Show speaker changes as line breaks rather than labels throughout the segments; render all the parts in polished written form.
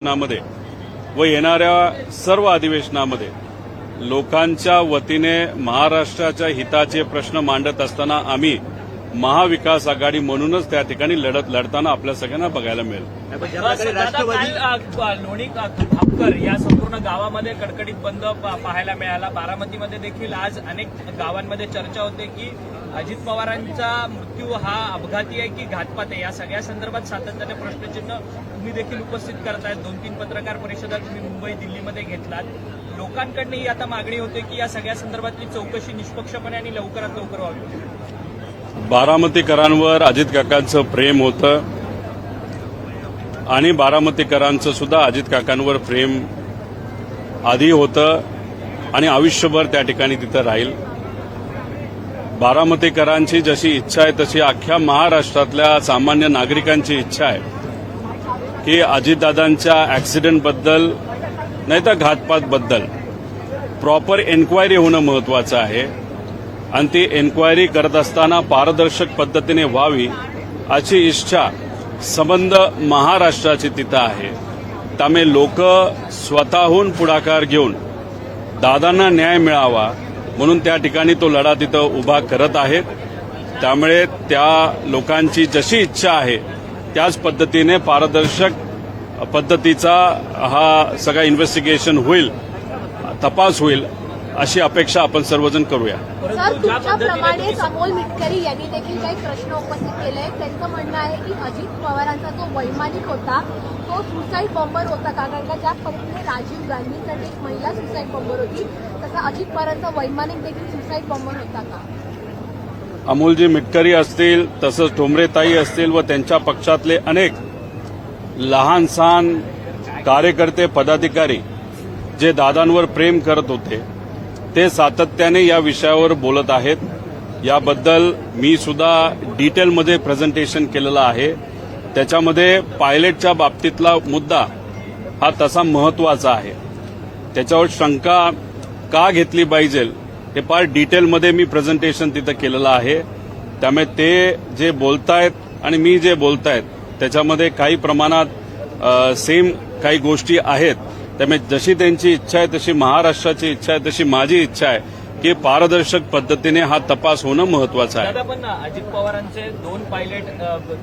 मध्ये व येणाऱ्या सर्व अधिवेशनामध्ये लोकांच्या वतीने महाराष्ट्राच्या हिताचे प्रश्न मांडत असताना आम्ही महाविकास आघाडी म्हणूनच त्या ठिकाणी लढताना आपल्या सगळ्यांना बघायला मिळेल.
लोणी खापकर या संपूर्ण गावामध्ये कडकडीत बंद पाहायला मिळाला. बारामतीमध्ये देखील आज अनेक गावांमध्ये चर्चा होते की अजित पवारांचा मृत्यू हा अपघाती आहे की घातपात आहे. या सगळ्या संदर्भात सातत्याने प्रश्नचिन्ह तुम्ही देखील उपस्थित करतायत. 2-3 पत्रकार परिषदा तुम्ही मुंबई दिल्लीमध्ये घेतलात. लोकांकडनंही आता मागणी होते की या सगळ्या संदर्भातली चौकशी निष्पक्षपणे आणि लवकरात लवकर व्हावी.
बारामतीकरांवर अजित काकांचं प्रेम होतं आणि बारामतीकरांचं सुद्धा अजित काकांवर प्रेम आधी होतं आणि आयुष्यभर त्या ठिकाणी तिथं राहील. बारामतीकरांची जशी इच्छा आहे तशी अख्ख्या महाराष्ट्रातल्या सामान्य नागरिकांची इच्छा आहे की अजितदादांच्या ऍक्सिडेंटबद्दल नाही तर घातपातबद्दल प्रॉपर एन्क्वायरी होणं महत्वाचं आहे आणि ती एन्क्वायरी करत असताना पारदर्शक पद्धतीने व्हावी अशी इच्छा संबंध महाराष्ट्राची तिथं आहे. त्यामुळे लोक स्वतःहून पुढाकार घेऊन दादांना न्याय मिळावा म्हणून त्या ठिकाणी तो लढा तिथं उभा करत आहेत. त्यामुळे त्या लोकांची जशी इच्छा आहे त्याच पद्धतीने पारदर्शक पद्धतीचा हा सगळा इन्व्हेस्टिगेशन होईल, तपास होईल अशी अपेक्षा आपण सर्वजण करूया.
सर, तुमच्याप्रमाणेच अमोल मिटकरी यांनी देखील काही प्रश्न उपस्थित केले. त्यांचं म्हणणं आहे की अजित पवारांचा जो वैमानिक होता तो सुसाईड बॉम्बर होता का? कारण का ज्या पद्धतीने राजीव गांधींसाठी एक महिला सुसाईड बॉम्बर होती तसा अजित पवारांचा वैमानिक देखील सुसाईड बॉम्बर होता का?
अमोलजी मिटकरी असतील तसंच ठोंबरेताई असतील व त्यांच्या पक्षातले अनेक लहान सहान कार्यकर्ते पदाधिकारी जे दादांवर प्रेम करत होते ते सातत्याने या विषयावर बोलत आहेत. याबद्दल मी सुद्धा डिटेलमध्ये प्रेझेंटेशन केलेलं आहे. त्याच्यामध्ये पायलटच्या बाबतीतला मुद्दा हा तसा महत्वाचा आहे. त्याच्यावर शंका का घेतली पाहिजे हे फार डिटेलमध्ये मी प्रेझेंटेशन तिथं केलेलं आहे. त्यामुळे ते जे बोलतायत आणि मी जे बोलतायत त्याच्यामध्ये काही प्रमाणात सेम काही गोष्टी आहेत. त्यामुळे जशी त्यांची इच्छा आहे तशी महाराष्ट्राची इच्छा आहे तशी माझी इच्छा आहे की पारदर्शक पद्धतीने हा तपास होणं महत्वाचं आहे.
पण अजित पवारांचे 2 पायलट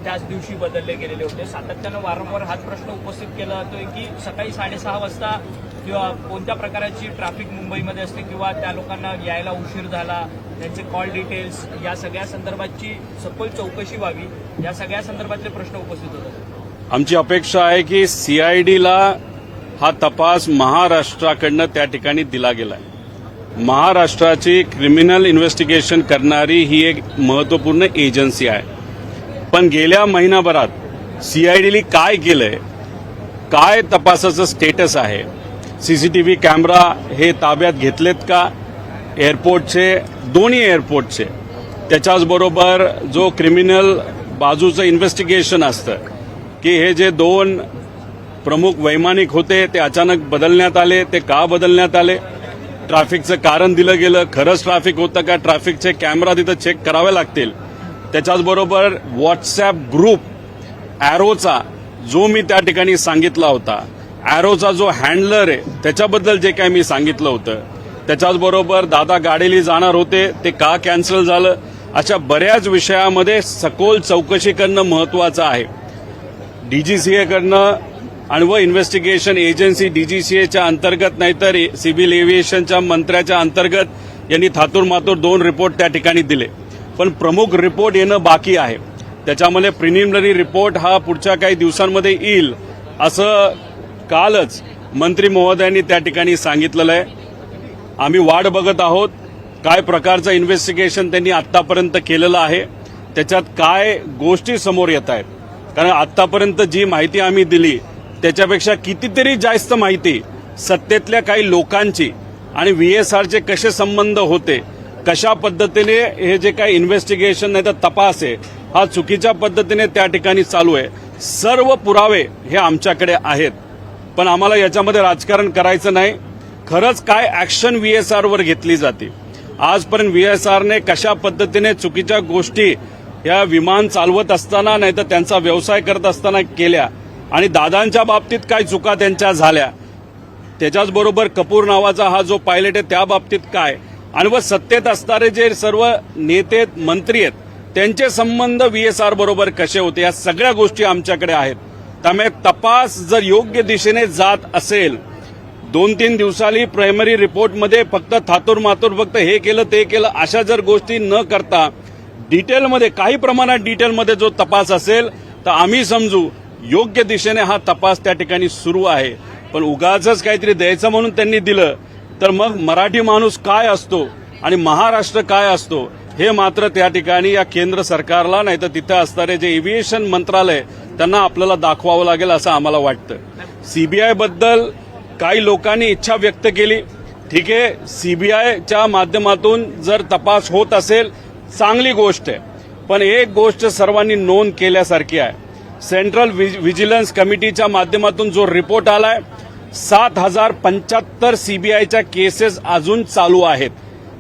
त्याच दिवशी बदलले गेलेले होते. सातत्यानं वारंवार हाच प्रश्न उपस्थित केला जातोय की सकाळी 6:30 वाजता किंवा कोणत्या प्रकारची ट्रॅफिक मुंबईमध्ये असते किंवा त्या लोकांना यायला उशीर झाला, त्यांचे कॉल डिटेल्स या सगळ्या संदर्भातची सखोल चौकशी व्हावी. या सगळ्या संदर्भातले प्रश्न उपस्थित होतात.
आमची अपेक्षा आहे की सीआयडीला हा तपास महाराष्ट्राकडनं त्या ठिकाणी दिला गेलाय. महाराष्ट्राची क्रिमिनल इन्व्हेस्टिगेशन करणारी ही एक महत्वपूर्ण एजन्सी आहे. पण गेल्या महिनाभरात सीआयडीने काय केलंय, काय तपासाचं स्टेटस आहे, सीसीटीव्ही कॅमेरा हे ताब्यात घेतलेत का एअरपोर्टचे, दोन्ही एअरपोर्टचे, त्याच्याचबरोबर जो क्रिमिनल बाजूचं इन्व्हेस्टिगेशन असतं की हे जे 2 प्रमुख वैमानिक होते ते अचानक बदलण्यात आले, ते का बदलण्यात आले, ट्रॅफिकचं कारण दिलं गेलं, खरंच ट्रॅफिक होतं का, ट्रॅफिकचे कॅमेरा तिथं चेक करावे लागतील. त्याच्याचबरोबर व्हॉट्सअप ग्रुप ॲरोचा जो मी त्या ठिकाणी सांगितला होता, ॲरोचा जो हँडलर आहे त्याच्याबद्दल जे काही मी सांगितलं होतं, त्याच्याचबरोबर दादा गाडीली जाणार होते ते का कॅन्सल झालं, अशा बऱ्याच विषयामध्ये सखोल चौकशी करणं महत्वाचं आहे. डीजीसीएकडनं आणि व इन्व्हेस्टिगेशन एजन्सी डीजीसीएच्या अंतर्गत नाहीतर सिव्हिल एव्हिएशनच्या मंत्र्याच्या अंतर्गत यांनी थातूरमातूर 2 रिपोर्ट त्या ठिकाणी दिले. पण प्रमुख रिपोर्ट येणं बाकी आहे. त्याच्यामध्ये प्रिलिमिनरी रिपोर्ट हा पुढच्या काही दिवसांमध्ये येईल असं कालच मंत्री महोदयांनी त्या ठिकाणी सांगितलेलं आहे. आम्ही वाट बघत आहोत काय प्रकारचं इन्व्हेस्टिगेशन त्यांनी आतापर्यंत केलेलं आहे, त्याच्यात काय गोष्टी समोर येत आहेत. कारण आतापर्यंत जी माहिती आम्ही दिली त्याच्यापेक्षा कितीतरी जास्त माहिती सत्तेतल्या काही लोकांची आणि व्हीएसआरचे कसे संबंध होते, कशा पद्धतीने हे जे काही इन्व्हेस्टिगेशन नाही तर तपास आहे हा चुकीच्या पद्धतीने त्या ठिकाणी चालू आहे. सर्व पुरावे हे आमच्याकडे आहेत. पण आम्हाला याच्यामध्ये राजकारण करायचं नाही. खरंच काय ऍक्शन व्हीएसआरवर घेतली जाते, आजपर्यंत व्हीएसआरने कशा पद्धतीने चुकीच्या गोष्टी या विमान चालवत असताना नाही तर त्यांचा व्यवसाय करत असताना केल्या आणि दादांच्या बाबतीत काय चुका त्यांच्या झाल्या, त्याच्याचबरोबर कपूर नावाचा हा जो पायलट आहे त्या बाबतीत काय, आणि व सत्तेत असणारे जे सर्व नेते मंत्री आहेत त्यांचे संबंध VSR बरोबर कसे होते, या सगळ्या गोष्टी आमच्याकडे आहेत. त्यामुळे तपास जर योग्य दिशेने जात असेल, 2-3 दिवसांनी प्रायमरी रिपोर्टमध्ये फक्त थातूरमातूर फक्त हे केलं ते केलं अशा जर गोष्टी न करता डिटेलमध्ये काही प्रमाणात डिटेलमध्ये जो तपास असेल तर आम्ही समजू योग्य दिशेने हा तपास त्या ठिकाणी सुरू आहे. पण उगाचच काहीतरी द्यायचं म्हणून त्यांनी दिलं तर मग मराठी माणूस काय असतो आणि महाराष्ट्र काय असतो हे मात्र त्या ठिकाणी या केंद्र सरकारला नाही तर तिथं असणारे जे एव्हिएशन मंत्रालय त्यांना आपल्याला दाखवावं लागेल असं आम्हाला वाटतं. सीबीआय बद्दल काही लोकांनी इच्छा व्यक्त केली, ठीक आहे, सीबीआयच्या माध्यमातून जर तपास होत असेल चांगली गोष्ट आहे. पण एक गोष्ट सर्वांनी नोंद केल्यासारखी आहे, सेंट्रल व्हिजिलन्स कमिटीच्या माध्यमातून जो रिपोर्ट आलाय 7,075 सीबीआयच्या केसेस अजून चालू आहेत.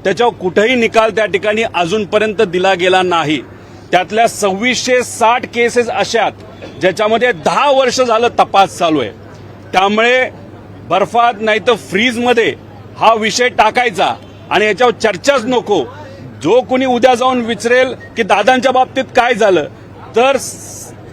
त्याच्यावर कुठेही निकाल त्या ठिकाणी अजूनपर्यंत दिला गेला नाही. त्यातल्या 2660 केसेस अशा ज्याच्यामध्ये 10 वर्ष झालं तपास चालू आहे. त्यामुळे बर्फात नाही तर फ्रीजमध्ये हा विषय टाकायचा आणि याच्यावर चर्चाच नको. जो कोणी उद्या जाऊन विचारेल की दादांच्या बाबतीत काय झालं तर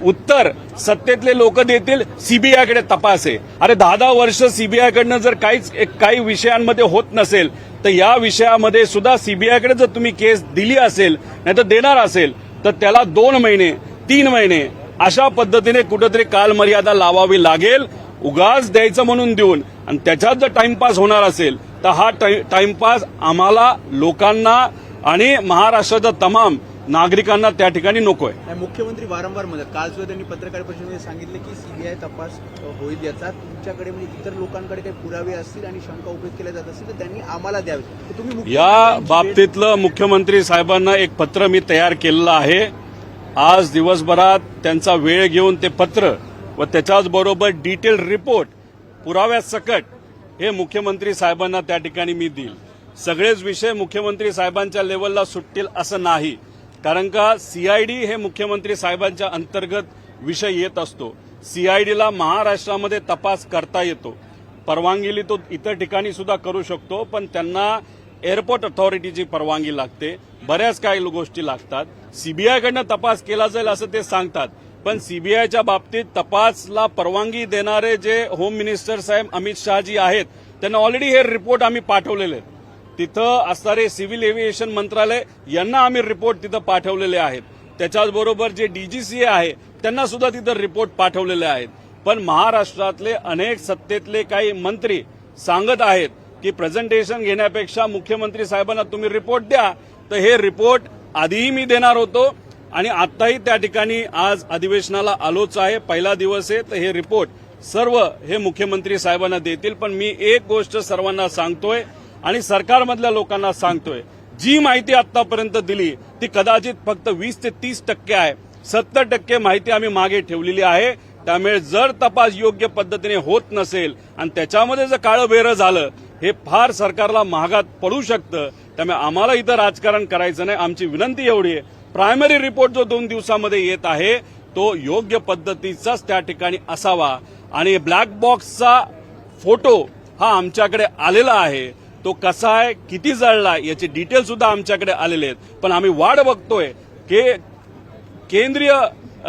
उत्तर सत्तेतले लोक देतील सीबीआयकडे तपास आहे. अरे 10 वर्ष सीबीआयकडनं जर काही विषयांमध्ये होत नसेल तर या विषयामध्ये सुद्धा सीबीआयकडे जर तुम्ही केस दिली असेल नाही तर देणार असेल तर त्याला 2 महिने 3 महिने अशा पद्धतीने कुठेतरी कालमर्यादा लावावी लागेल. उगाच द्यायचं म्हणून देऊन आणि त्याच्यात जर टाइमपास होणार असेल तर हा टाइमपास आम्हाला लोकांना आणि महाराष्ट्राच्या तमाम नागरिकांना त्या ठिकाणी नकोय.
मुख्यमंत्री वारंवार म्हणतात, काल सुद्धा त्यांनी पत्रकार परिषदेमध्ये सांगितलं की सीबीआय तपास होईल याचा. तुमच्याकडे म्हणजे इतर लोकांकडे काही पुरावे असतील आणि शंका उपयोग केल्या जात असतील तर त्यांनी आम्हाला द्यावे. तुम्ही
या बाबतीतलं मुख्यमंत्री साहेबांना एक पत्र मी तयार केलेलं आहे. आज दिवसभरात त्यांचा वेळ घेऊन ते पत्र व त्याच्याचबरोबर डिटेल रिपोर्ट पुराव्यासकट हे मुख्यमंत्री साहेबांना त्या ठिकाणी मी देईल. सगळेच विषय मुख्यमंत्री साहेबांच्या लेवलला सुटतील असं नाही, कारण का सीआयडी हे मुख्यमंत्री साहेबांच्या अंतर्गत विषय येत असतो. सीआयडीला महाराष्ट्रामध्ये तपास करता येतो, परवानगीली तो इतर ठिकाणी सुद्धा करू शकतो, पण त्यांना एअरपोर्ट अथॉरिटीची परवानगी लागते, बऱ्याच काही गोष्टी लागतात. सीबीआयकडनं तपास केला जाईल असं ते सांगतात, पण सीबीआयच्या बाबतीत तपासला परवानगी देणारे जे होम मिनिस्टर साहेब अमित शहाजी आहेत त्यांना ऑलरेडी हे रिपोर्ट आम्ही पाठवलेले आहेत. तिथं असणारे सिव्हिल एव्हिएशन मंत्रालय यांना आम्ही रिपोर्ट तिथं पाठवलेले आहेत. त्याच्याचबरोबर जे DGCA आहे त्यांना सुद्धा तिथं रिपोर्ट पाठवलेले आहेत. पण महाराष्ट्रातले अनेक सत्तेतले काही मंत्री सांगत आहेत की प्रेझेंटेशन घेण्यापेक्षा मुख्यमंत्री साहेबांना तुम्ही रिपोर्ट द्या. तर हे रिपोर्ट आधीही मी देणार होतो आणि आताही त्या ठिकाणी आज अधिवेशनाला आलोच आहे, पहिला दिवस आहे, तर हे रिपोर्ट सर्व हे मुख्यमंत्री साहेबांना देतील. पण मी एक गोष्ट सर्वांना सांगतोय आणि सरकारमधल्या लोकांना सांगतोय, जी माहिती आतापर्यंत दिली ती कदाचित फक्त 20 ते 30% आहे. 70% माहिती आम्ही मागे ठेवलेली आहे. त्यामुळे जर तपास योग्य पद्धतीने होत नसेल आणि त्याच्यामध्ये जर काळं बेरं झालं हे फार सरकारला महागात पडू शकतं. त्यामुळे आम्हाला इथं राजकारण करायचं नाही. आमची विनंती एवढी आहे, प्रायमरी रिपोर्ट जो 2 दिवसामध्ये येत आहे तो योग्य पद्धतीचाच त्या ठिकाणी असावा. आणि ब्लॅक बॉक्सचा फोटो हा आमच्याकडे आलेला आहे, तो कसा आहे, किती जळला याचे डिटेल सुद्धा आमच्याकडे आलेले आहेत. पण आम्ही वाट बघतोय की केंद्रीय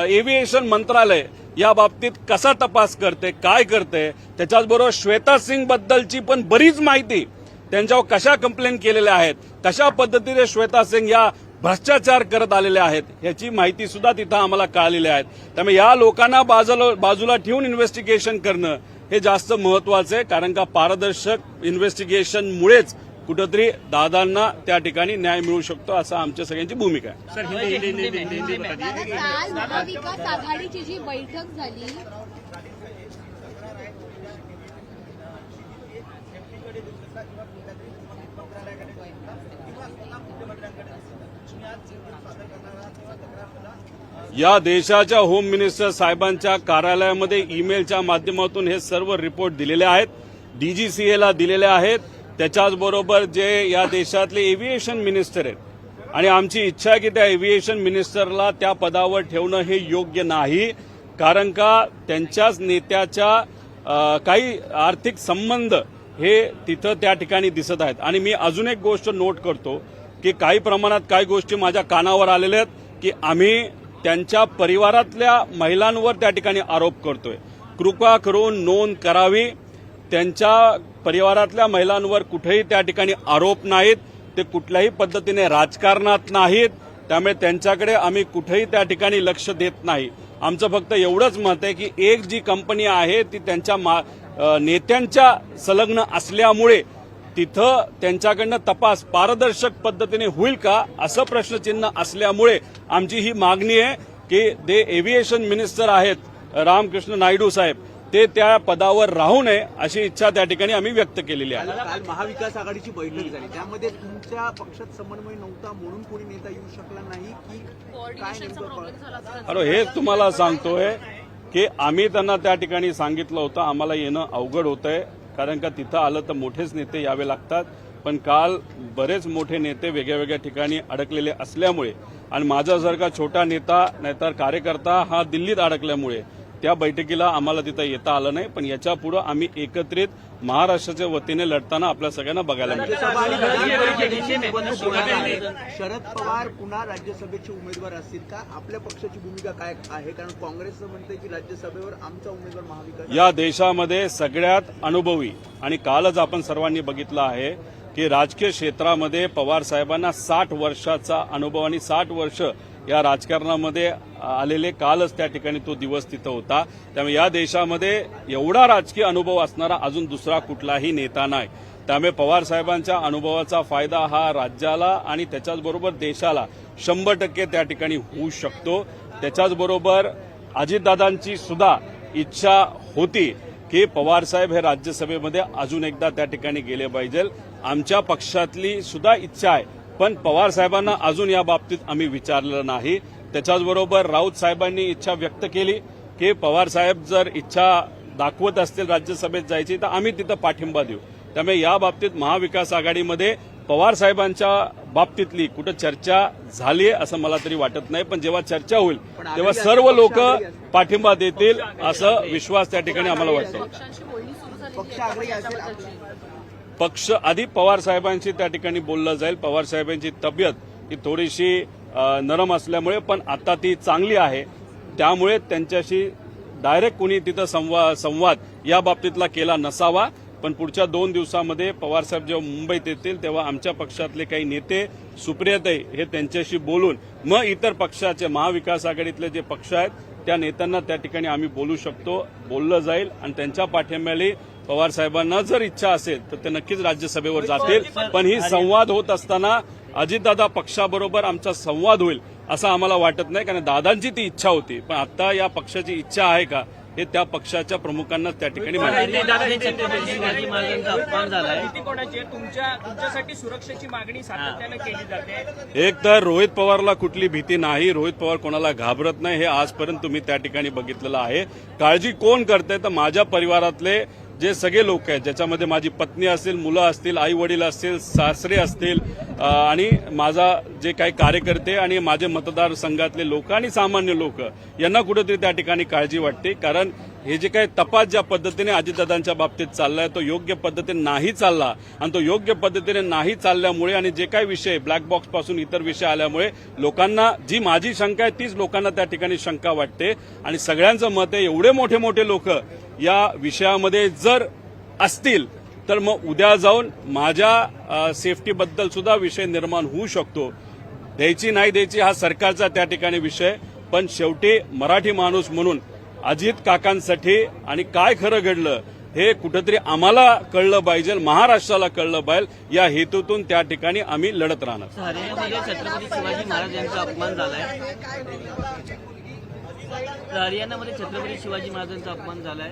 एव्हिएशन मंत्रालय या बाबतीत कसा तपास करते, काय करते. त्याच्याचबरोबर श्वेता सिंग बद्दलची पण बरीच माहिती त्यांच्यावर कशा कंप्लेंट केलेल्या आहेत, कशा पद्धतीने श्वेता सिंग या भ्रष्टाचार करत आलेले आहेत याची माहिती सुद्धा तिथं आम्हाला कळालेली आहे. त्यामुळे या लोकांना बाजूला ठेवून इन्व्हेस्टिगेशन करणं हे जास्त महत्वाचं आहे, कारण का पारदर्शक इन्व्हेस्टिगेशनमुळेच कुठेतरी दादांना त्या ठिकाणी न्याय मिळू शकतो असं आमच्या सगळ्यांची भूमिका आहे.
काल महाविकास आघाडीची जी बैठक झाली
या देशाच्या होम मिनिस्टर साहेबांच्या कार्यालयामध्ये ईमेलच्या माध्यमातून हे सर्व रिपोर्ट दिलेले आहेत, DGCAला दिलेले आहेत. त्याच्याचबरोबर जे या देशातले एव्हिएशन मिनिस्टर आहेत आणि आमची इच्छा आहे की त्या एव्हिएशन मिनिस्टरला त्या पदावर ठेवणं हे योग्य नाही. कारण का त्यांच्याच नेत्याच्या काही आर्थिक संबंध हे तिथं त्या ठिकाणी दिसत आहेत. आणि मी अजून एक गोष्ट नोट करतो की काही प्रमाणात काही गोष्टी माझ्या कानावर आलेल्या आहेत की आम्ही त्यांच्या परिवारातल्या महिलांवर त्या ठिकाणी आरोप करतोय. कृपा करून नोंद करावी. त्यांच्या परिवारातल्या महिलांवर कुठेही त्या ठिकाणी आरोप नाहीत. ते कुठल्याही पद्धतीने राजकारणात नाहीत. त्यामुळे त्यांच्याकडे आम्ही कुठेही त्या ठिकाणी लक्ष देत नाही. आमचं फक्त एवढंच मत आहे की एक जी कंपनी आहे ती त्यांच्या नेत्यांच्या संलग्न असल्यामुळे तिथं त्यांच्याकडनं तपास पारदर्शक पद्धतीने होईल का असं प्रश्नचिन्ह असल्यामुळे आमची ही मागणी आहे की ते एव्हिएशन मिनिस्टर आहेत रामकृष्ण नायडू साहेब ते त्या पदावर राहू नये अशी इच्छा त्या ठिकाणी आम्ही व्यक्त केलेली आहे.
काल महाविकास आघाडीची बैठक झाली त्यामध्ये तुमच्या पक्षात समन्वय नव्हता म्हणून कोणी नेता येऊ शकला नाही की काय नेमकं?
अरे हेच तुम्हाला सांगतोय की आम्ही त्यांना त्या ठिकाणी सांगितलं होतं आम्हाला येणं अवघड होतंय कारण का तिथं आलं तर मोठेच नेते यावे लागतात. पण काल बरेच मोठे नेते वेगळ्या वेगळ्या ठिकाणी अडकलेले असल्यामुळे आणि माझ्यासारखा छोटा नेता नाहीतर कार्यकर्ता हा दिल्लीत अडकल्यामुळे त्या बैठकीला आम्हाला तिथं येता आलं नाही. पण याच्या पुढे आम्ही एकत्रित महाराष्ट्राच्या वतीने लढताना आपल्या सगळ्यांना बघायला मिळेल.
शरद पवार पुन्हा राज्यसभेचे उमेदवार असतील का? आपल्या पक्षाची भूमिका काय आहे? कारण काँग्रेसचं म्हणते की राज्यसभेवर आमचा उमेदवार महाविकास.
या देशामध्ये सगळ्यात अनुभवी आणि कालच आपण सर्वांनी बघितलं आहे की राजकीय क्षेत्रामध्ये पवार साहेबांना 60 वर्षाचा अनुभव आणि 60 वर्ष या राजकारणामध्ये आलेले कालच त्या ठिकाणी तो दिवस तिथं होता. त्यामुळे या देशामध्ये एवढा राजकीय अनुभव असणारा अजून दुसरा कुठलाही नेता नाही. त्यामुळे पवार साहेबांच्या अनुभवाचा फायदा हा राज्याला आणि त्याच्याचबरोबर देशाला 100% त्या ठिकाणी होऊ शकतो. त्याच्याचबरोबर अजितदादांची सुद्धा इच्छा होती की पवार साहेब हे राज्यसभेमध्ये अजून एकदा त्या ठिकाणी गेले पाहिजे. आमच्या पक्षातली सुद्धा इच्छा आहे पण पवार साहेबांना अजून या बाबतीत आम्ही विचारलं नाही. त्याच्याचबरोबर राऊत साहेबांनी इच्छा व्यक्त केली की पवार साहेब जर इच्छा दाखवत असतील राज्यसभेत जायची तर आम्ही तिथं पाठिंबा देऊ. त्यामुळे या बाबतीत महाविकास आघाडीमध्ये पवार साहेबांच्या बाबतीतली कुठं चर्चा झाली आहे असं मला तरी वाटत नाही. पण जेव्हा चर्चा होईल तेव्हा सर्व लोक पाठिंबा देतील असं विश्वास त्या ठिकाणी आम्हाला वाटतो. पक्ष आधी पवार साहेबांशी त्या ठिकाणी बोललं जाईल. पवार साहेबांची तब्येत ही थोडीशी नरम असल्यामुळे पण आता ती चांगली आहे. त्यामुळे त्यांच्याशी डायरेक्ट कुणी तिथं संवाद या बाबतीतला केला नसावा. पण पुढच्या 2 दिवसामध्ये पवार साहेब जेव्हा मुंबईत येतील तेव्हा आमच्या पक्षातले काही नेते सुप्रियाताई हे त्यांच्याशी बोलून मग इतर पक्षाचे महाविकास आघाडीतले जे पक्ष आहेत त्या नेत्यांना त्या ठिकाणी आम्ही बोलू शकतो. बोललं जाईल आणि त्यांच्या पाठिंब्याने पवार साहेबांना जर इच्छा असेल तर ते नक्कीच राज्यसभेवर जातील. पण ही संवाद होत असताना अजितदादा पक्षाबरोबर आमचा संवाद होईल असं आम्हाला वाटत नाही. कारण दादांची ती इच्छा होती पण आता या पक्षाची इच्छा आहे का हे त्या पक्षाच्या प्रमुखांना त्या ठिकाणी माहिती.
तुमच्यासाठी सुरक्षेची मागणी सातत्याने केली जाते.
एक तर रोहित पवारला कुठली भीती नाही. रोहित पवार कोणाला घाबरत नाही हे आजपर्यंत तुम्ही त्या ठिकाणी बघितलेलं आहे. काळजी कोण करते तर माझ्या परिवारातले जे सगळे लोक आहेत ज्याच्यामध्ये माझी पत्नी असतील मुलं असतील आई वडील असतील सासरे असतील आणि माझा जे काही कार्यकर्ते आणि माझे मतदारसंघातले लोक आणि सामान्य लोक यांना कुठेतरी त्या ठिकाणी काळजी वाटते. कारण हे जे काही तपास ज्या पद्धतीने अजितदादांच्या बाबतीत चाललाय तो योग्य पद्धतीने नाही चालला आणि तो योग्य पद्धतीने नाही चालल्यामुळे आणि जे काही विषय ब्लॅक बॉक्स पासून इतर विषय आल्यामुळे लोकांना जी माझी शंका आहे तीच लोकांना त्या ठिकाणी शंका वाटते. आणि सगळ्यांचं मत आहे एवढे मोठे मोठे लोक या विषयामध्ये जर असतील तर मग उद्या जाऊन माझ्या सेफ्टीबद्दल सुद्धा विषय निर्माण होऊ शकतो. द्यायची नाही द्यायची हा सरकारचा त्या ठिकाणी विषय. पण शेवटी मराठी माणूस म्हणून अजित काकांसाठी आणि काय खरं घडलं हे कुठेतरी आम्हाला कळलं पाहिजे महाराष्ट्राला कळलं पाहिजे या हेतूतून त्या ठिकाणी आम्ही लढत राहणार.
हरियाणामध्ये छत्रपती शिवाजी महाराज यांचा अपमान झालाय. हरियाणामध्ये छत्रपती शिवाजी महाराजांचा अपमान झालाय.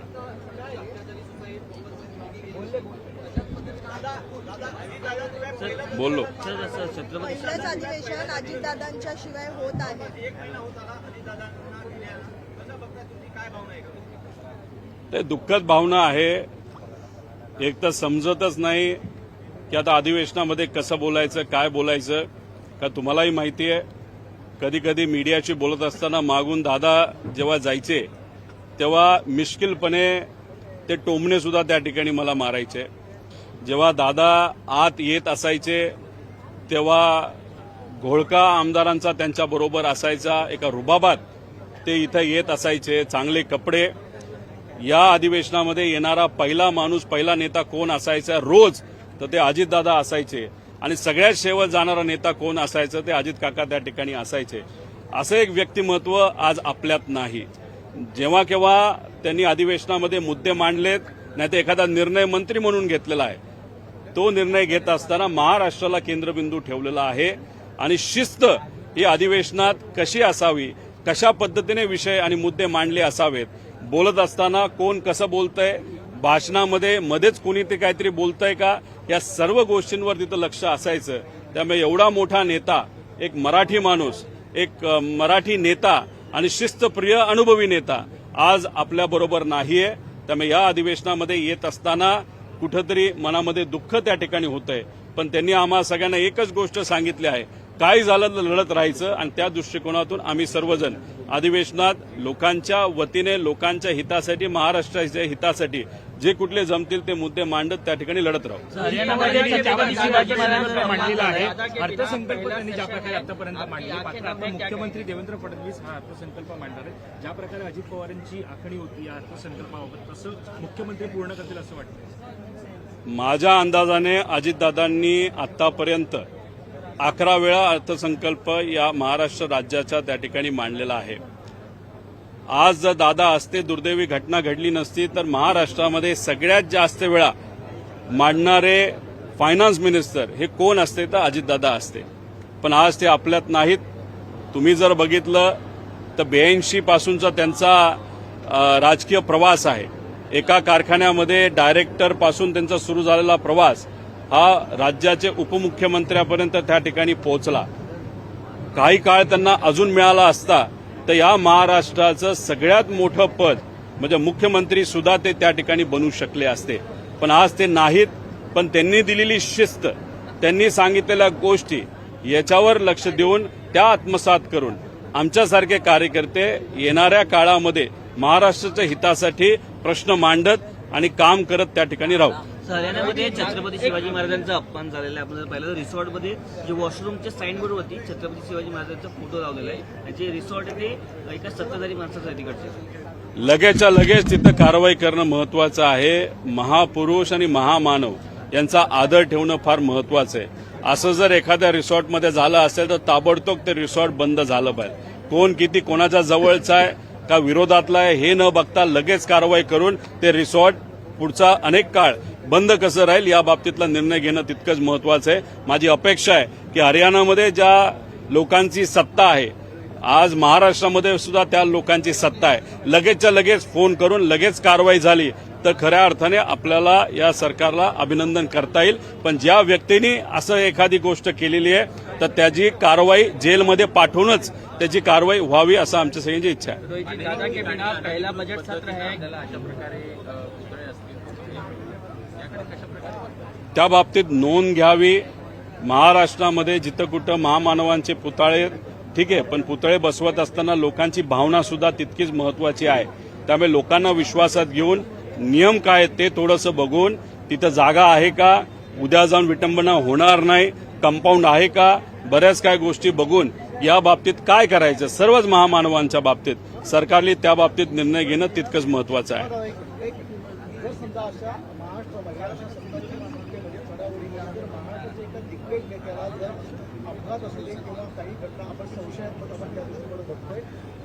बोललो
छत्रपती
पहिल्याच अधिवेशन अजितदादांच्या शिवाय होत आहे.
ते दुःखद भावना आहे. एक तर समजतच नाही की आता अधिवेशनामध्ये कसं बोलायचं काय बोलायचं. का तुम्हालाही माहिती आहे कधी कधी मीडियाशी बोलत असताना मागून दादा जेव्हा जायचे तेव्हा मिश्किलपणे ते टोमणे सुद्धा त्या ठिकाणी मला मारायचे. जेव्हा दादा आत येत असायचे तेव्हा घोळका आमदारांचा त्यांच्याबरोबर असायचा. एका रुबाबात ते इथं येत असायचे. चांगले कपडे. या अधिवेशनामध्ये येणारा पहिला माणूस, पहिला नेता कोण असायचा रोज, तर ते अजितदादा असायचे. आणि सगळ्यात शेवट जाणारा नेता कोण असायचं, ते अजित काका त्या ठिकाणी असायचे. असं एक व्यक्तिमत्व आज आपल्यात नाही. जेव्हा केव्हा त्यांनी अधिवेशनामध्ये मुद्दे मांडलेत, नाही तर एखादा निर्णय मंत्री म्हणून घेतलेला आहे, तो निर्णय घेत असताना महाराष्ट्राला केंद्रबिंदू ठेवलेला आहे. आणि शिस्त ही अधिवेशनात कशी असावी, कशा पद्धतीने विषय आणि मुद्दे मांडले असावेत, बोलत असताना कोण कसं बोलतंय, भाषणामध्ये मध्येच कोणी ते काहीतरी बोलतंय का, या सर्व गोष्टींवर तिथं लक्ष असायचं. त्यामुळे एवढा मोठा नेता, एक मराठी माणूस, एक मराठी नेता आणि शिस्तप्रिय अनुभवी नेता आज आपल्याबरोबर नाहीये. त्यामुळे या अधिवेशनामध्ये येत असताना कुठंतरी मनामध्ये दुःख त्या ठिकाणी होतंय. पण त्यांनी आम्हा सगळ्यांना एकच गोष्ट सांगितली आहे, काय झालं तर लढत राहायचं. आणि त्या दृष्टिकोनातून आम्ही सर्वजण अधिवेशनात लोकांच्या वतीने, लोकांच्या हितासाठी, महाराष्ट्राच्या हितासाठी जे कुठले जमतील ते मुद्दे मांडत त्या ठिकाणी लढत राहू.
हरियाणामध्ये छत्रपती शिवाजी महाराजांचा
मांडलेला आहे. अर्थसंकल्प त्यांनी ज्या प्रकारे आतापर्यंत मांडली, मात्र आता मुख्यमंत्री देवेंद्र फडणवीस हा अर्थसंकल्प मांडणार आहेत. ज्या प्रकारे अजित पवारांची आखणी होती या अर्थसंकल्पाबाबत, तसं मुख्यमंत्री पूर्ण करतील असं वाटतं?
माझ्या अंदाजाने अजितदादांनी आतापर्यंत 11 वेळा अर्थसंकल्प या महाराष्ट्र राज्याच्या त्या ठिकाणी मांडलेला आहे. आज जर दादा असते, दुर्दैवी घटना घडली नसती, तर महाराष्ट्रामध्ये सगळ्यात जास्त वेळा मांडणारे फायनान्स मिनिस्टर हे कोण असते, तर अजितदादा असते. पण आज ते आपल्यात नाहीत. तुम्ही जर बघितलं तर 82 पासूनचा त्यांचा राजकीय प्रवास आहे. एका कारखान्यामध्ये डायरेक्टर पासून त्यांचा सुरू झालेला प्रवास हा राज्याचे उपमुख्यमंत्र्यापर्यंत त्या ठिकाणी पोहोचला. काही काळ त्यांना अजून मिळाला असता तर या महाराष्ट्राचं सगळ्यात मोठं पद म्हणजे मुख्यमंत्री सुद्धा ते त्या ठिकाणी बनू शकले असते. पण आज ते नाहीत. पण त्यांनी दिलेली शिस्त, त्यांनी सांगितलेल्या गोष्टी याच्यावर लक्ष देऊन त्या आत्मसात करून आमच्यासारखे कार्यकर्ते येणाऱ्या काळामध्ये महाराष्ट्राच्या हितासाठी प्रश्न मांडत आणि काम करत त्या ठिकाणी राहू.
हरियाणामध्ये छत्रपती शिवाजी महाराजांचा अपमान झालेला आहे. आपण जर पाहिलं तर रिसॉर्टमध्ये जे वॉशरूमच्या साईनबोर्डवरती छत्रपती शिवाजी महाराजांचा फोटो लावलेला आहे. आणि जे रिसॉर्ट आहे ते एका सत्ताधारी माणसासाठी तिकडचे.
लगेचच्या लगेच तिथं कारवाई करणं महत्वाचं आहे. महापुरुष आणि महामानव यांचा आदर ठेवणं फार महत्वाचं आहे. असं जर एखाद्या रिसॉर्टमध्ये झालं असेल तर ताबडतोब ते रिसॉर्ट बंद झालं पाहिजे. कोण किती कोणाच्या जवळचा आहे का विरोधातला आहे हे न बघता लगेच कारवाई करून ते रिसॉर्ट पुढचा अनेक काळ बंद कसं राहील या बाबतीतला निर्णय घेणं तितकंच महत्वाचं आहे. माझी अपेक्षा आहे की हरियाणामध्ये ज्या लोकांची सत्ता आहे, आज महाराष्ट्रामध्ये सुद्धा त्या लोकांची सत्ता आहे. लगेचच्या लगेच फोन करून लगेच कारवाई झाली तर खऱ्या अर्थाने आपल्याला या सरकारला अभिनंदन करता येईल. पण ज्या व्यक्तींनी असं एखादी गोष्ट केलेली आहे तर त्याची कारवाई जेलमध्ये पाठवूनच त्याची कारवाई व्हावी असं आमच्या सगळ्यांची इच्छा आहे.
दादा के बिना पहला बजट सत्र है.
त्या बाबतीत नोंद घ्यावी. महाराष्ट्रामध्ये जिथं कुठं महामानवांचे पुतळे, ठीक आहे, पण पुतळे बसवत असताना लोकांची भावना सुद्धा तितकीच महत्वाची आहे. त्यामुळे लोकांना विश्वासात घेऊन नियम काय ते थोडंसं बघून, तिथं जागा आहे का, उद्या जाऊन विटंबना होणार नाही, कंपाऊंड आहे का, बऱ्याच काय गोष्टी बघून या बाबतीत काय करायचं सर्वच महामानवांच्या बाबतीत सरकारने त्या बाबतीत निर्णय घेणं तितकंच महत्वाचं आहे.
जर समजा अशा महाराष्ट्रामध्ये अशा सत्ताची संख्येमध्ये चढाओढीला जर महाराष्ट्राच्या एका दिग्गज नेत्याला जर अपघात असेल किंवा काही घटना आपण संशयात्मक आपण त्या दृष्टीकडे बघतोय,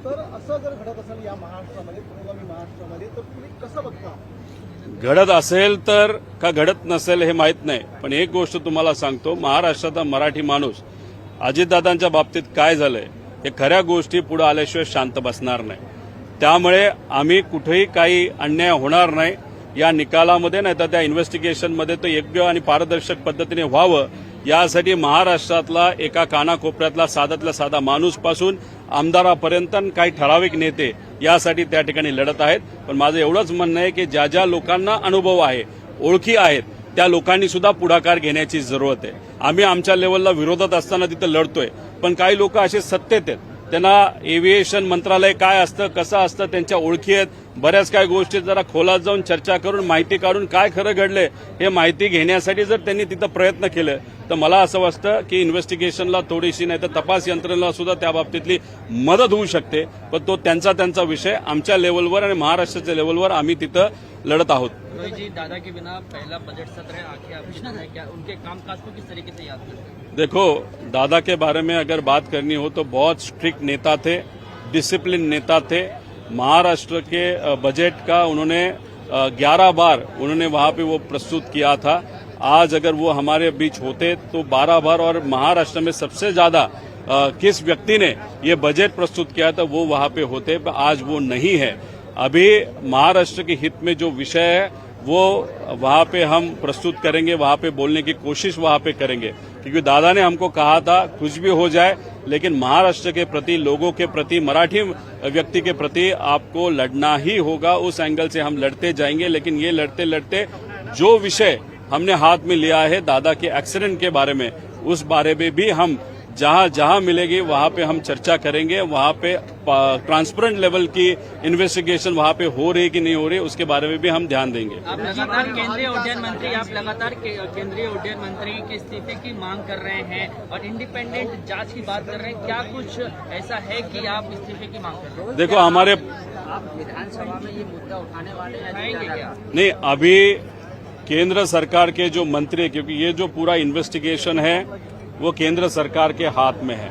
तर असं जर घडत असेल या महाराष्ट्रामध्ये, पुरोगामी महाराष्ट्रामध्ये, तर तुम्ही कसं बघता?
घडत असेल तर का घडत नसेल हे माहीत नाही. पण एक गोष्ट तुम्हाला सांगतो, महाराष्ट्राचा मराठी माणूस अजितदादांच्या बाबतीत काय झालंय हे खऱ्या गोष्टी पुढे आल्याशिवाय शांत बसणार नाही. त्यामुळे आम्ही कुठेही काही अन्याय होणार नाही या निकालामध्ये, नाही तर त्या इन्व्हेस्टिगेशनमध्ये तो योग्य आणि पारदर्शक पद्धतीने व्हावं यासाठी महाराष्ट्रातला एका कानाकोपऱ्यातला साधातला साधा माणूस पासून आमदारापर्यंत काही ठराविक नेते यासाठी त्या ठिकाणी लढत आहेत. पण माझं एवढंच म्हणणं आहे की ज्या ज्या लोकांना अनुभव आहे, ओळखी आहेत, त्या लोकांनी सुद्धा पुढाकार घेण्याची जरूरत आहे. आम्ही आमच्या लेवलला विरोधात असताना तिथं लढतोय, पण काही लोक असे सत्तेत आहेत, त्यांना एव्हिएशन मंत्रालय काय असतं, कसं असतं, त्यांच्या ओळखी आहेत, बऱ्याच काही गोष्टी जरा खोलात जाऊन चर्चा करून माहिती काढून काय खरं घडलंय हे माहिती घेण्यासाठी जर त्यांनी तिथं प्रयत्न केले तर मला असं वाटतं की इन्व्हेस्टिगेशनला थोडीशी नाही तर तपास यंत्रणेला सुद्धा त्या बाबतीतली मदत होऊ शकते. पण तो त्यांचा विषय. आमच्या लेवलवर आणि महाराष्ट्राच्या लेवलवर आम्ही तिथं लढत आहोत.
रोहित जी, दादा के बिना पहला बजट सत्र है, आगे आप क्या उनके कामकाज को किस तरीके से याद करते हैं?
देखो, दादा के बारे में अगर बात करनी हो तो बहुत स्ट्रिक्ट नेता थे, डिसिप्लिन नेता थे. महाराष्ट्र के बजट का उन्होंने 11 बार उन्होंने वहां पे वो प्रस्तुत किया था. आज अगर वो हमारे बीच होते तो 12 बार, और महाराष्ट्र में सबसे ज्यादा किस व्यक्ति ने ये बजट प्रस्तुत किया था वो वहां पे होते, आज वो नहीं है. अभी महाराष्ट्र के हित में जो विषय है वो वहां पे हम प्रस्तुत करेंगे, वहां पे बोलने की कोशिश वहां पे करेंगे, क्योंकि दादा ने हमको कहा था कुछ भी हो जाए लेकिन महाराष्ट्र के प्रति, लोगों के प्रति, मराठी व्यक्ति के प्रति आपको लड़ना ही होगा. उस एंगल से हम लड़ते जाएंगे. लेकिन ये लड़ते लड़ते जो विषय हमने हाथ में लिया है दादा के एक्सीडेंट के बारे में, उस बारे में भी हम जहां जहां मिलेगी वहां पे हम चर्चा करेंगे. वहां पे ट्रांसपेरेंट लेवल की इन्वेस्टिगेशन वहां पे हो रही कि नहीं हो रही उसके बारे में भी हम ध्यान देंगे.
आप लगातार केंद्रीय उड्डयन मंत्री के इस्तीफे की मांग कर रहे हैं और इंडिपेंडेंट जांच की बात कर रहे हैं. क्या कुछ ऐसा है कि आप इस्तीफे की मांग कर रहे हैं?
देखो, हमारे
आप विधानसभा में ये मुद्दा उठाने वाले हैं?
नहीं, अभी केंद्र सरकार के जो मंत्री, क्योंकि ये जो पूरा इन्वेस्टिगेशन है वो केंद्र सरकार के हाथ में है.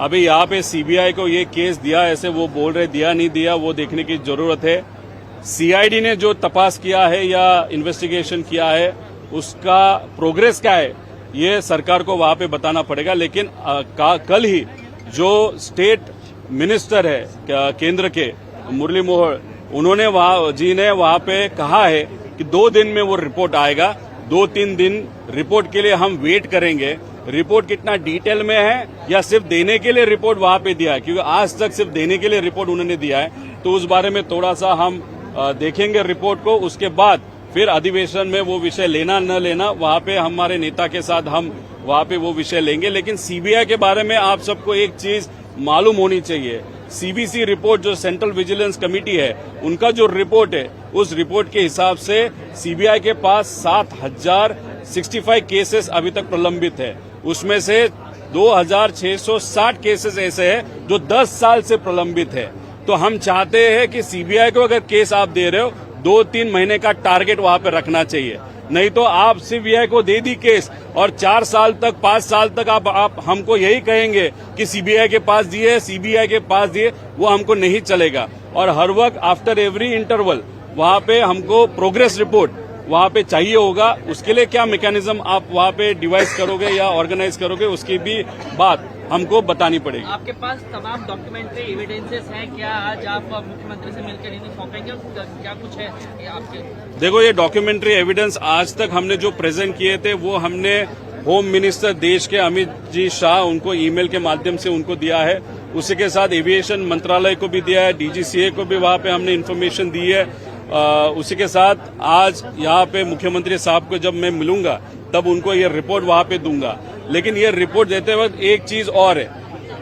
अभी यहाँ पे सीबीआई को ये केस दिया, ऐसे वो बोल रहे दिया नहीं दिया, वो देखने की जरूरत है. सीआईडी ने जो तपास किया है या इन्वेस्टिगेशन किया है उसका प्रोग्रेस क्या है ये सरकार को वहां पे बताना पड़ेगा. लेकिन कल ही जो स्टेट मिनिस्टर है केंद्र के, मुरली मनोहर, उन्होंने वहां पे कहा है कि 2 दिन में वो रिपोर्ट आएगा. 2-3 दिन रिपोर्ट के लिए हम वेट करेंगे. रिपोर्ट कितना डिटेल में है या सिर्फ देने के लिए रिपोर्ट वहां पे दिया है, क्योंकि आज तक सिर्फ देने के लिए रिपोर्ट उन्होंने दिया है. तो उस बारे में थोड़ा सा हम देखेंगे रिपोर्ट को. उसके बाद फिर अधिवेशन में वो विषय लेना न लेना, वहां पे हमारे नेता के साथ हम वहां पे वो विषय लेंगे. लेकिन सीबीआई के बारे में आप सबको एक चीज मालूम होनी चाहिए. सीबीसी रिपोर्ट, जो सेंट्रल विजिलेंस कमेटी है, उनका जो रिपोर्ट है, उस रिपोर्ट के हिसाब से सीबीआई के पास 7,065 केसेस अभी तक प्रलंबित है. उसमें से 2,660 केसेस ऐसे हैं जो 10 साल से प्रलंबित है. तो हम चाहते हैं कि सीबीआई को अगर केस आप दे रहे हो 2-3 महीने का टारगेट वहां पे रखना चाहिए. नहीं तो आप सीबीआई को दे दी केस और 4 साल तक, 5 साल तक आप हमको यही कहेंगे कि सीबीआई के पास दिए, सीबीआई के पास दिए, वो हमको नहीं चलेगा. और हर वक्त आफ्टर एवरी इंटरवल वहां पे हमको प्रोग्रेस रिपोर्ट वहां पे चाहिए होगा. उसके लिए क्या मैकेनिज्म आप वहां पे डिवाइस करोगे या ऑर्गेनाइज करोगे, उसकी भी बात हमको बतानी पड़ेगी.
आपके पास तमाम डॉक्यूमेंट्री एविडेंसेस हैं, क्या आज आप मुख्यमंत्री से मिलकर इन्हें सौंपेंगे? क्या कुछ है आपके?
देखो, ये डॉक्यूमेंट्री एविडेंस आज तक हमने जो प्रेजेंट किए थे वो हमने होम मिनिस्टर देश के अमित जी शाह, उनको ईमेल के माध्यम से उनको दिया है. उसी के साथ एविएशन मंत्रालय को भी दिया है, डीजीसीए को भी वहां पे हमने इन्फॉर्मेशन दी है. उसी के साथ आज यहाँ पे मुख्यमंत्री साहब को जब मैं मिलूंगा तब उनको ये रिपोर्ट वहां पे दूंगा. लेकिन ये रिपोर्ट देते वक्त एक चीज और है,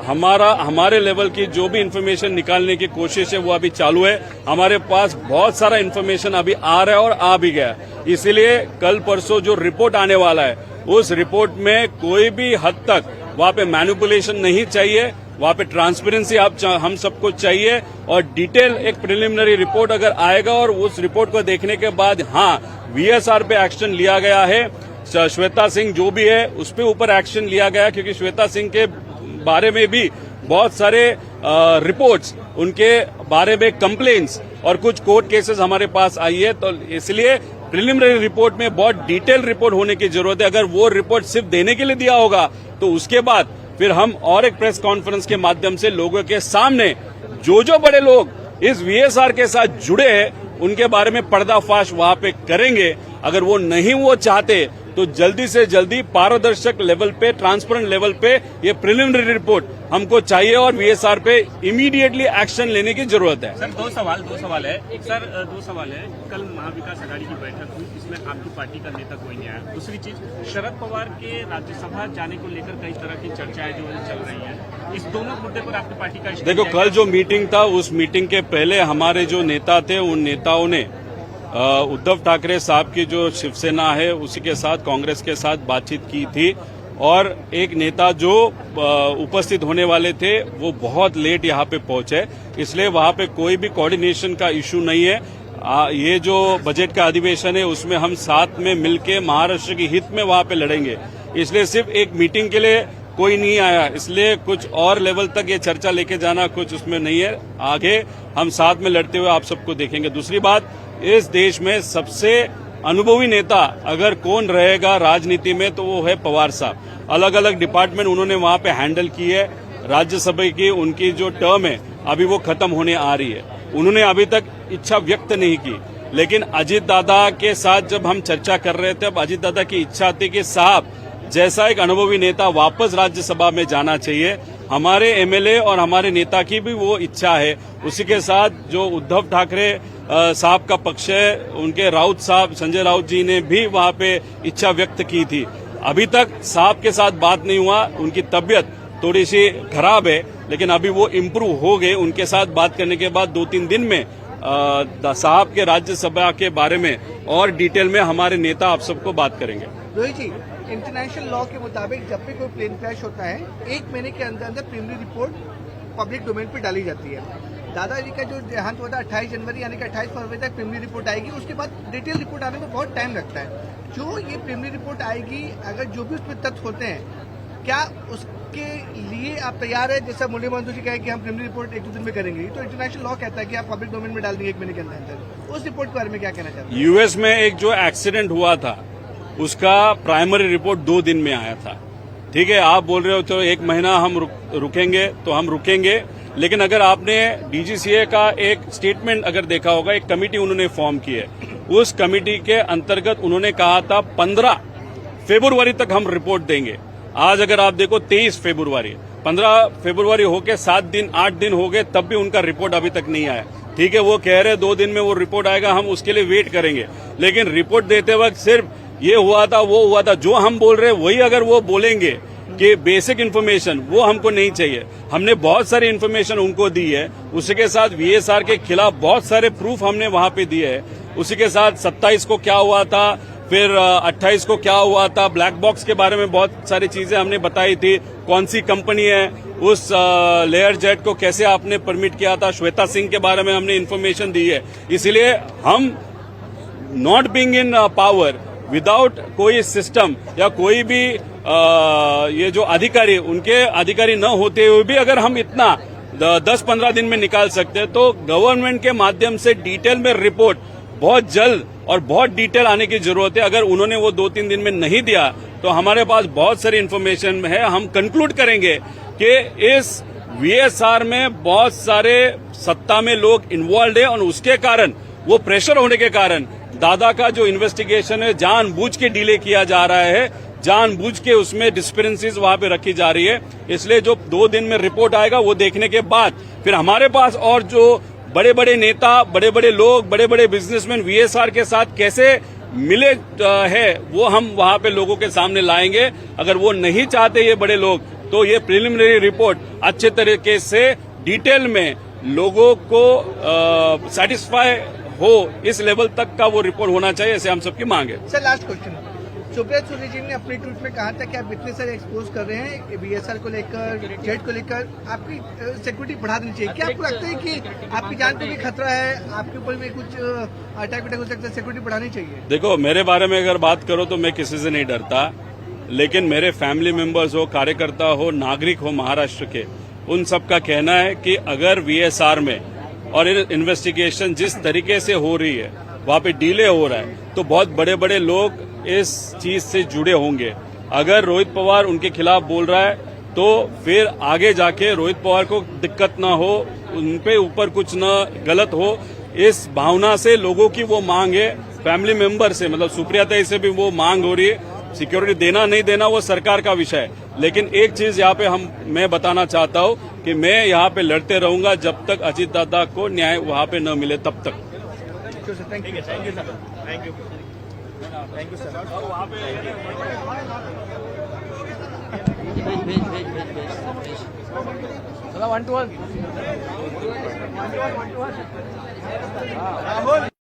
हमारे लेवल की जो भी इन्फॉर्मेशन निकालने की कोशिश है वो अभी चालू है. हमारे पास बहुत सारा इन्फॉर्मेशन अभी आ रहा है और आ भी गया. इसीलिए कल परसों जो रिपोर्ट आने वाला है उस रिपोर्ट में कोई भी हद तक वहां पे मैनिपुलेशन नहीं चाहिए. वहां पे ट्रांसपेरेंसी हम सबको चाहिए. और डिटेल एक प्रिलिमिनरी रिपोर्ट अगर आएगा और उस रिपोर्ट को देखने के बाद हाँ वीएसआर पे एक्शन लिया गया है, श्वेता सिंह जो भी है उस पे ऊपर एक्शन लिया गया, क्योंकि श्वेता सिंह के बारे में भी बहुत सारे रिपोर्ट्स, उनके बारे में कंप्लेंट्स और कुछ कोर्ट केसेस हमारे पास आई है. तो इसलिए प्रिलिमिनरी रिपोर्ट में बहुत डिटेल रिपोर्ट होने की जरूरत है. अगर वो रिपोर्ट सिर्फ देने के लिए दिया होगा तो उसके बाद फिर हम और एक प्रेस कॉन्फ्रेंस के माध्यम से लोगों के सामने जो बड़े लोग इस वीएसआर के साथ जुड़े हैं उनके बारे में पर्दाफाश वहां पे करेंगे. अगर वो नहीं वो चाहते तो जल्दी से जल्दी पारदर्शक लेवल पे, ट्रांसपेरेंट लेवल पे ये प्रिलिमिनरी रिपोर्ट हमको चाहिए और वीएसआर पे इमीडिएटली एक्शन लेने की जरूरत है।
सर दो सवाल है सर, दो सवाल है। कल महाविकास आघाड़ी की बैठक हुई, इसमें आपकी पार्टी का नेता कोई नहीं आया। दूसरी चीज, शरद पवार के राज्यसभा जाने को लेकर कई तरह की चर्चाएं जो चल रही हैं, इस दोनों मुद्दे पर आपकी पार्टी का
देखो, कल जो मीटिंग था उस मीटिंग के पहले हमारे जो नेता थे उन नेताओं ने उद्धव ठाकरे साहब की जो शिवसेना है उसी के साथ, कांग्रेस के साथ बातचीत की थी और एक नेता जो उपस्थित होने वाले थे वो बहुत लेट यहाँ पे पहुंचे, इसलिए वहां पे कोई भी कोऑर्डिनेशन का इश्यू नहीं है। ये जो बजट का अधिवेशन है उसमें हम साथ में मिलके महाराष्ट्र के हित में वहां पे लड़ेंगे, इसलिए सिर्फ एक मीटिंग के लिए कोई नहीं आया, इसलिए कुछ और लेवल तक ये चर्चा लेके जाना कुछ उसमें नहीं है। आगे हम साथ में लड़ते हुए आप सबको देखेंगे। दूसरी बात, इस देश में सबसे अनुभवी नेता अगर कौन रहेगा राजनीति में तो वो है पवार साहब। अलग अलग डिपार्टमेंट उन्होंने वहां पे हैंडल की है। राज्यसभा की उनकी जो टर्म है अभी वो खत्म होने आ रही है, उन्होंने अभी तक इच्छा व्यक्त नहीं की, लेकिन अजीत दादा के साथ जब हम चर्चा कर रहे थे, अब अजीत दादा की इच्छा थी कि साहब जैसा एक अनुभवी नेता वापस राज्यसभा में जाना चाहिए। हमारे एमएलए और हमारे नेता की भी वो इच्छा है। उसी के साथ जो उद्धव ठाकरे साहब का पक्ष है, उनके राउत साहब, संजय राउत जी ने भी वहां पे इच्छा व्यक्त की थी। अभी तक साहब के साथ बात नहीं हुआ, उनकी तबीयत थोड़ी सी खराब है, लेकिन अभी वो इम्प्रूव हो गए। उनके साथ बात करने के बाद 2-3 दिन में साहब के राज्यसभा के बारे में और डिटेल में हमारे नेता आप सबको बात करेंगे।
रोहित जी, इंटरनेशनल लॉ के मुताबिक जब भी कोई प्लेन क्रैश होता है 1 महीने के अंदर अंदर प्रीलिमिनरी रिपोर्ट पब्लिक डोमेन पे डाली जाती है। दादाजी का जो देहांत हुआ था 28 जनवरी यानी कि 28 फरवरी तक प्रीलिमिनरी रिपोर्ट आएगी, उसके बाद डिटेल रिपोर्ट आने में बहुत टाइम लगता है। जो ये प्रीलिमिनरी रिपोर्ट आएगी, अगर जो भी उसमें तथ्य होते हैं, क्या उसके लिए आप तैयार है? जैसा मुरली मनोहर जी कहे कि हम प्रीलिमिनरी रिपोर्ट 1-2 दिन में करेंगे, तो इंटरनेशनल लॉ कहता है कि आप पब्लिक डोमेन में डाल देंगे 1 महीने के अंदर। उस रिपोर्ट के बारे में क्या कहना चाहते हैं?
यूएस में एक जो एक्सीडेंट हुआ था उसका प्राइमरी रिपोर्ट 2 दिन में आया था। ठीक है, आप बोल रहे हो तो 1 महीना हम रुकेंगे, तो हम रुकेंगे, लेकिन अगर आपने डीजीसीए का एक स्टेटमेंट अगर देखा होगा, एक कमेटी उन्होंने फॉर्म की है, उस कमेटी के अंतर्गत उन्होंने कहा था 15 फरवरी तक हम रिपोर्ट देंगे। आज अगर आप देखो 23 फरवरी, 15 फरवरी होके 7 दिन 8 दिन हो गए, तब भी उनका रिपोर्ट अभी तक नहीं आया। ठीक है, वो कह रहे 2 दिन में वो रिपोर्ट आएगा, हम उसके लिए वेट करेंगे, लेकिन रिपोर्ट देते वक्त सिर्फ ये हुआ था वो हुआ था, जो हम बोल रहे हैं वही अगर वो बोलेंगे कि बेसिक इन्फॉर्मेशन वो हमको नहीं चाहिए। हमने बहुत सारी इन्फॉर्मेशन उनको दी है, उसी के साथ वीएसआर के खिलाफ बहुत सारे प्रूफ हमने वहां पे दिए हैं। उसी के साथ 27 को क्या हुआ था, फिर 28 को क्या हुआ था, ब्लैक बॉक्स के बारे में बहुत सारी चीजें हमने बताई थी। कौन सी कंपनी है, उस लेयर जेट को कैसे आपने परमिट किया था, श्वेता सिंह के बारे में हमने इन्फॉर्मेशन दी है। इसलिए हम not being in power, without कोई सिस्टम या कोई भी ये जो अधिकारी, उनके अधिकारी न होते हुए भी अगर हम इतना 10-15 दिन में निकाल सकते हैं, तो गवर्नमेंट के माध्यम से डिटेल में रिपोर्ट बहुत जल्द और बहुत डिटेल आने की जरूरत है। अगर उन्होंने वो 2-3 दिन में नहीं दिया तो हमारे पास बहुत सारी इन्फॉर्मेशन है। हम कंक्लूड करेंगे कि इस वीएसआर में बहुत सारे सत्ता में लोग इन्वॉल्व है और उसके कारण, वो प्रेशर होने के कारण दादा का जो इन्वेस्टिगेशन है जानबूझ के डिले किया जा रहा है, जानबूझ के उसमें डिस्क्रिपेंसीज वहां पे रखी जा रही है। इसलिए जो 2 दिन में रिपोर्ट आएगा वो देखने के बाद फिर हमारे पास और जो बड़े बड़े नेता, बड़े बड़े लोग, बड़े बड़े बिजनेसमैन वीएसआर के साथ कैसे मिले है वो हम वहां पे लोगों के सामने लाएंगे। अगर वो नहीं चाहते ये बड़े लोग, तो ये प्रिलिमिनरी रिपोर्ट अच्छे तरीके से डिटेल में लोगों को सेटिस्फाई हो, इस लेवल तक का वो रिपोर्ट होना चाहिए, ऐसे हम सबकी मांग है।
Sir, last question, Supriya Sule जी ने अपने ट्वीट में कहा था कि आप इतने सारे एक्सपोज कर रहे हैं बीएसआर को लेकर, जेट को लेकर, आपकी सिक्योरिटी बढ़ा देनी चाहिए। क्या आपको लगता है कि आपकी जान को भी खतरा है, आपके ऊपर भी कुछ अटैक हो सकता है, सिक्योरिटी बढ़ानी चाहिए?
देखो, मेरे बारे में अगर बात करो तो मैं किसी से नहीं डरता, लेकिन मेरे फैमिली मेंबर्स हो, कार्यकर्ता हो, नागरिक हो महाराष्ट्र के, उन सब का कहना है कि अगर वीएसआर में और इन्वेस्टिगेशन जिस तरीके से हो रही है, वहां पे डिले हो रहा है, तो बहुत बड़े बड़े लोग इस चीज से जुड़े होंगे। अगर रोहित पवार उनके खिलाफ बोल रहा है तो फिर आगे जाके रोहित पवार को दिक्कत ना हो, उनपे ऊपर कुछ न गलत हो, इस भावना से लोगों की वो मांग है। फैमिली मेंबर से, मतलब सुप्रिया ताई से भी वो मांग हो रही है सिक्योरिटी देना नहीं देना वो सरकार का विषय है, लेकिन एक चीज यहाँ पे मैं बताना चाहता हूँ कि मैं यहाँ पे लड़ते रहूंगा जब तक अजीत दादा को न्याय वहाँ पे न मिले तब तक।
चला 1 to 1